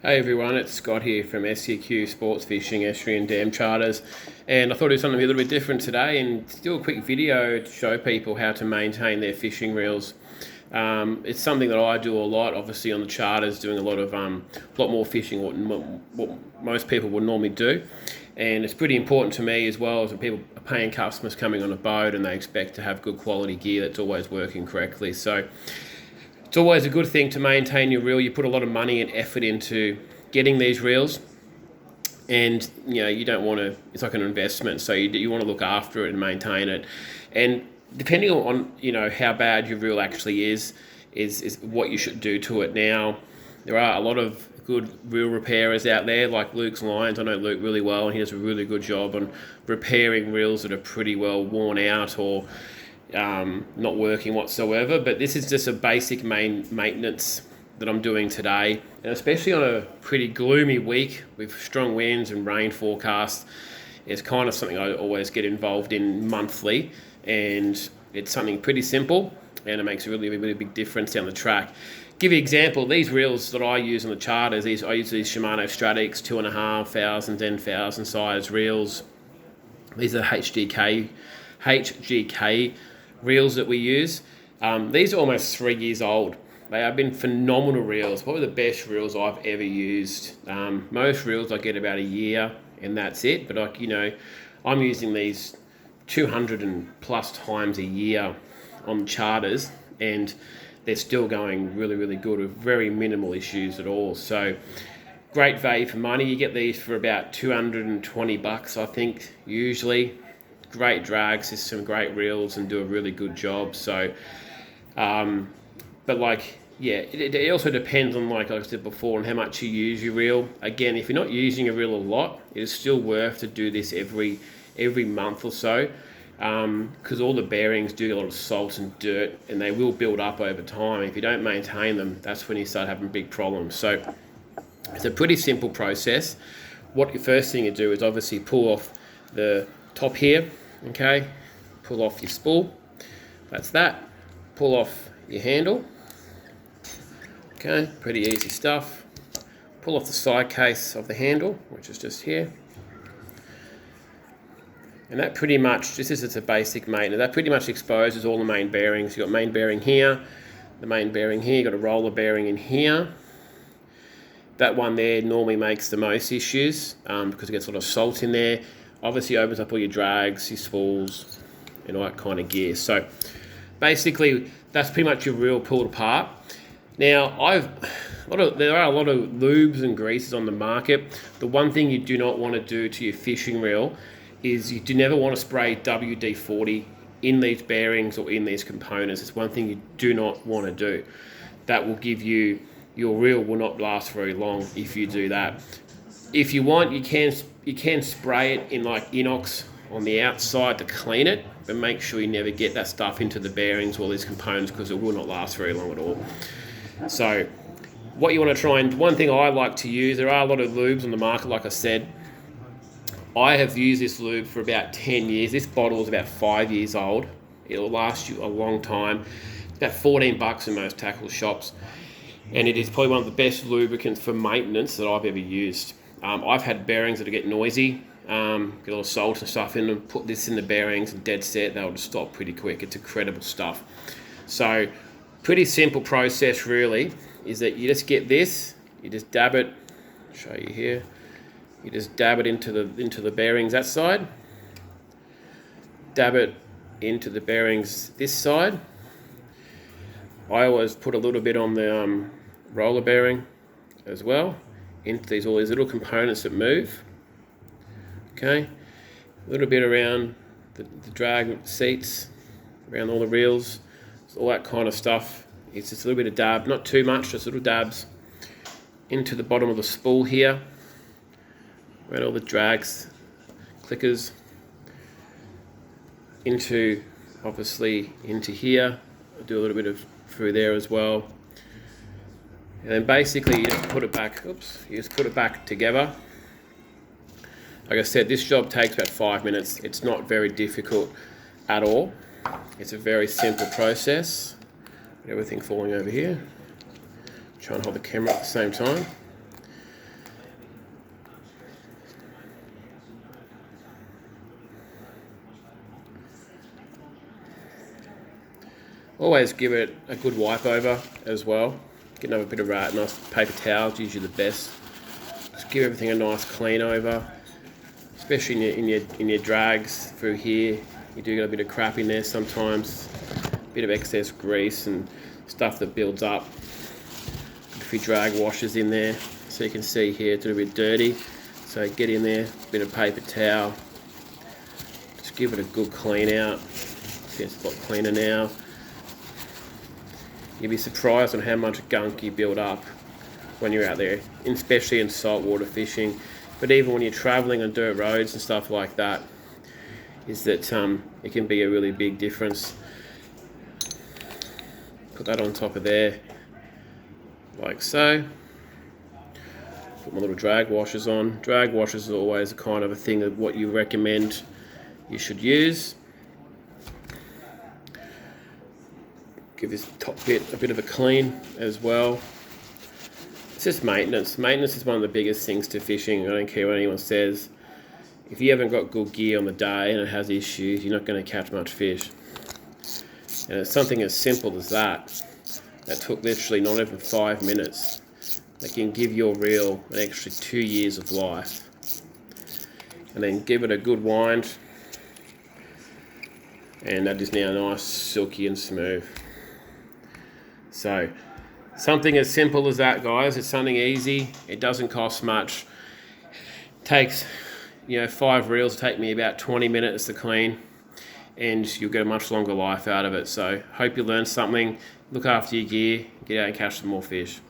Hey everyone, it's Scott here from SCQ Sports Fishing, Estuary and Dam Charters, and I thought I'd do something a little bit different today and do a quick video to show people how to maintain their fishing reels. It's something that I do a lot, obviously on the charters, doing a lot more fishing what most people would normally do, and it's pretty important to me as well as when people are paying customers coming on a boat and they expect to have good quality gear that's always working correctly. So it's always a good thing to maintain your reel. You put a lot of money and effort into getting these reels, and you don't want to. It's like an investment, so you want to look after it and maintain it. And depending on how bad your reel actually is what you should do to it. Now, there are a lot of good reel repairers out there, like Luke's Lines. I know Luke really well, and he does a really good job on repairing reels that are pretty well worn out or not working whatsoever. But this is just a basic maintenance that I'm doing today, and especially on a pretty gloomy week with strong winds and rain forecasts, it's kind of something I always get involved in monthly, and it's something pretty simple and it makes a really big difference down the track. Give you an example, these reels that I use on the charters, I use these Shimano Stratics 2,500 10,000 size reels. These are HGK reels that we use. These are almost 3 years old. They have been phenomenal reels, probably the best reels I've ever used. Most reels I get about a year and that's it, but I'm using these 200 and plus times a year on charters, and they're still going really good with very minimal issues at all. So great value for money. You get these for about $220, I think, usually. Great drag system, great reels, and do a really good job. So, it also depends on, like I said before, on how much you use your reel. Again, if you're not using a reel a lot, it is still worth to do this every month or so, because all the bearings do a lot of salt and dirt, and they will build up over time. If you don't maintain them, that's when you start having big problems. So it's a pretty simple process. What your first thing you do is obviously pull off the top here. Okay, pull off your spool, that's that. Pull off your handle. Okay, pretty easy stuff. Pull off the side case of the handle, which is just here. And that pretty much, it's a basic maintenance, that pretty much exposes all the main bearings. You've got main bearing here, the main bearing here, you've got a roller bearing in here. That one there normally makes the most issues because it gets a lot of salt in there. Obviously opens up all your drags, your spools, and all that kind of gear. So basically, that's pretty much your reel pulled apart. Now, there are a lot of lubes and greases on the market. The one thing you do not want to do to your fishing reel is you do never want to spray WD-40 in these bearings or in these components. It's one thing you do not want to do. That will give you, your reel will not last very long if you do that. If you want, you can spray it in like inox on the outside to clean it, but make sure you never get that stuff into the bearings or these components, because it will not last very long at all. So what you want to try, and one thing I like to use, there are a lot of lubes on the market, like I said. I have used this lube for about 10 years. This bottle is about 5 years old. It'll last you a long time. It's about $14 in most tackle shops, and it is probably one of the best lubricants for maintenance that I've ever used. I've had bearings that get noisy, get a lot of salt and stuff in them, put this in the bearings and dead set, they'll just stop pretty quick. It's incredible stuff. So pretty simple process really, is that you just get this, you just dab it, I'll show you here, you just dab it into the bearings that side, dab it into the bearings this side. I always put a little bit on the roller bearing as well, into all these little components that move. Okay, a little bit around the drag seats, around all the reels, all that kind of stuff. It's just a little bit of dab, not too much, just little dabs into the bottom of the spool here, around all the drags, clickers, obviously into here. I'll do a little bit of through there as well. And then basically you just put it back, you just put it back together. Like I said, this job takes about 5 minutes. It's not very difficult at all. It's a very simple process. Everything falling over here. Try and hold the camera at the same time. Always give it a good wipe over as well. Get another bit of nice paper towel, usually the best. Just give everything a nice clean over, especially in your drags through here. You do get a bit of crap in there sometimes, a bit of excess grease and stuff that builds up. A few drag washers in there, so you can see here it's a little bit dirty. So get in there, a bit of paper towel. Just give it a good clean out. See, it's a lot cleaner now. You'll be surprised on how much gunk you build up when you're out there, especially in saltwater fishing. But even when you're traveling on dirt roads and stuff like that, is that it can be a really big difference. Put that on top of there, like so. Put my little drag washers on. Drag washers are always a kind of a thing of what you recommend you should use. Give this top bit a bit of a clean as well. It's just maintenance. Maintenance is one of the biggest things to fishing. I don't care what anyone says. If you haven't got good gear on the day and it has issues, you're not going to catch much fish. And it's something as simple as that. That took literally not even 5 minutes. That can give your reel an extra 2 years of life. And then give it a good wind. And that is now nice, silky and smooth. So, something as simple as that, guys. It's something easy. It doesn't cost much. It takes, 5 reels take me about 20 minutes to clean, and you'll get a much longer life out of it. So, hope you learned something. Look after your gear. Get out and catch some more fish.